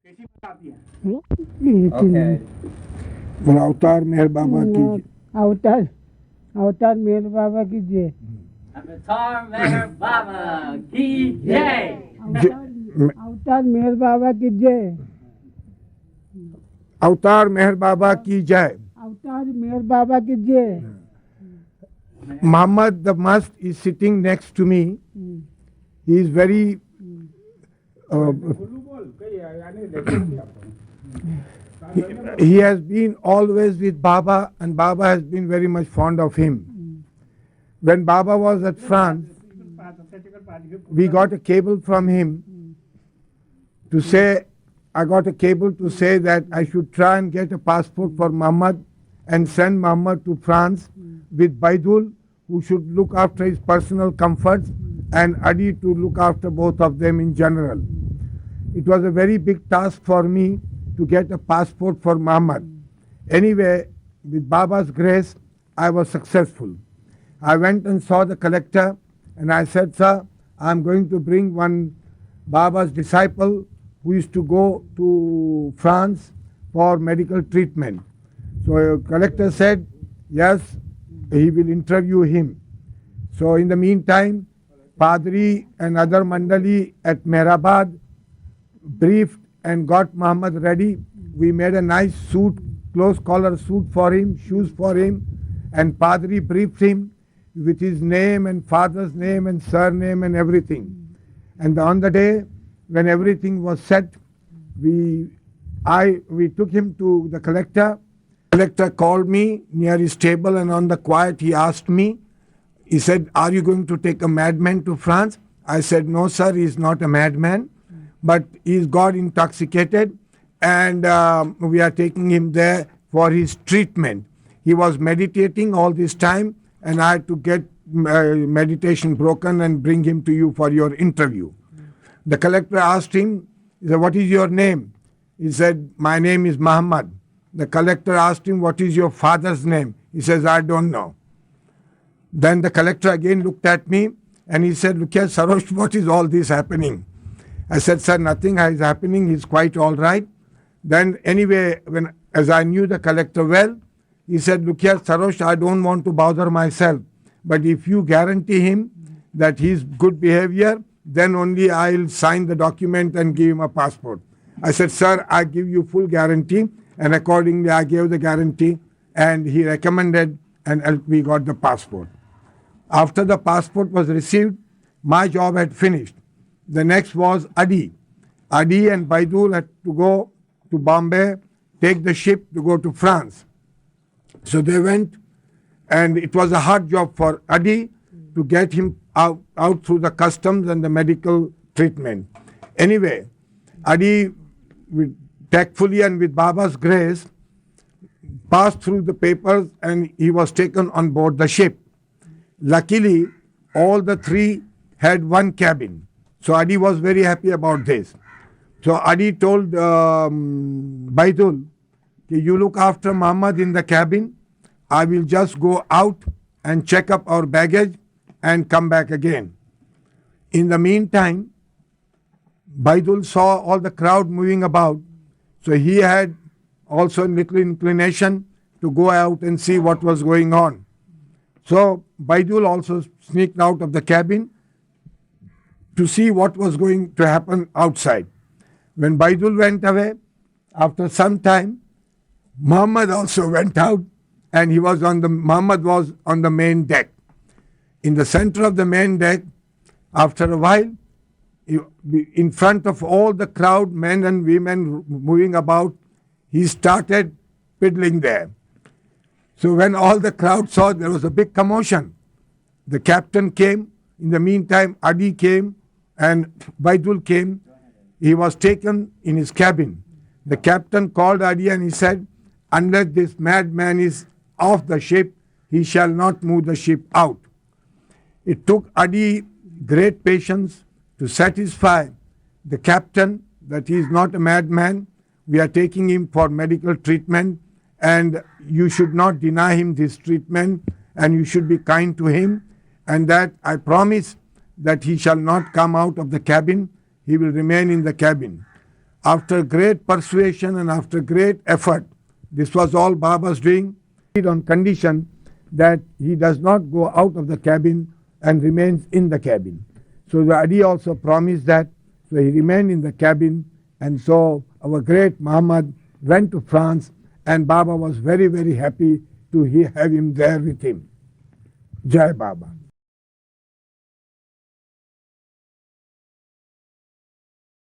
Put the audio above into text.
Okay. बोला अवतार मेहर बाबा कीजिए। अवतार अवतार मेहर बाबा की जय। Avatar Meher Baba ki jai. अवतार मेहर बाबा की जय। अवतार मेहर बाबा की जय। अवतार मेहर बाबा की जय। Muhammad the Mast is sitting next to me. He is very he has been always with Baba, and Baba has been very much fond of him. When Baba was at France, we got a cable from him to say, I got a cable to say that I should try and get a passport for Muhammad and send Muhammad to France with Baidul, who should look after his personal comforts, and Adi to look after both of them in general. It was a very big task for me to get a passport for Muhammad. Anyway, with Baba's grace, I was successful. I went and saw the collector and I said, sir, I'm going to bring one Baba's disciple who used to go to France for medical treatment. So collector said, yes, he will interview him. So in the meantime, Padri and other Mandali at Meherabad briefed and got Muhammad ready. We made a nice suit, close collar suit for him, shoes for him, and Padri briefed him with his name and father's name and surname and everything. And on the day when everything was set, we took him to the collector. The collector called me near his table, and on the quiet he asked me, he said, are you going to take a madman to France? I said, no sir, he is not a madman, but he got intoxicated and we are taking him there for his treatment. He was meditating all this time and I had to get meditation broken and bring him to you for your interview. The collector asked him, he said, what is your name? He said, my name is Muhammad. The collector asked him, what is your father's name? He says, I don't know. Then the collector again looked at me and he said, look here, Sarosh, what is all this happening? I said, sir, nothing is happening. He's quite all right. Then anyway, as I knew the collector well, he said, look here, Sarosh, I don't want to bother myself. But if you guarantee him that he's good behavior, then only I'll sign the document and give him a passport. I said, sir, I give you full guarantee. And accordingly, I gave the guarantee and he recommended and we got the passport. After the passport was received, my job had finished. The next was Adi. Adi and Baidul had to go to Bombay, take the ship to go to France. So they went, and it was a hard job for Adi to get him out through the customs and the medical treatment. Anyway, Adi, tactfully and with Baba's grace, passed through the papers and he was taken on board the ship. Luckily, all the three had one cabin. So Adi was very happy about this. So Adi told Baidul, you look after Muhammad in the cabin. I will just go out and check up our baggage and come back again. In the meantime, Baidul saw all the crowd moving about. So he had also a little inclination to go out and see what was going on. So Baidul also sneaked out of the cabin to see what was going to happen outside. When Baidul went away, after some time, Muhammad also went out and Muhammad was on the main deck. In the center of the main deck, after a while, in front of all the crowd, men and women moving about, he started piddling there. So when all the crowd saw, there was a big commotion. The captain came. In the meantime, Adi came and Baidul came. He was taken in his cabin. The captain called Adi and he said, unless this madman is off the ship, he shall not move the ship out. It took Adi great patience to satisfy the captain that he is not a madman. We are taking him for medical treatment and you should not deny him this treatment and you should be kind to him, and that I promise that he shall not come out of the cabin, he will remain in the cabin. After great persuasion and after great effort, this was all Baba's doing, on condition that he does not go out of the cabin and remains in the cabin. So the Adi also promised that, so he remained in the cabin, and so our great Muhammad went to France, and Baba was very, very happy to have him there with him. Jai Baba.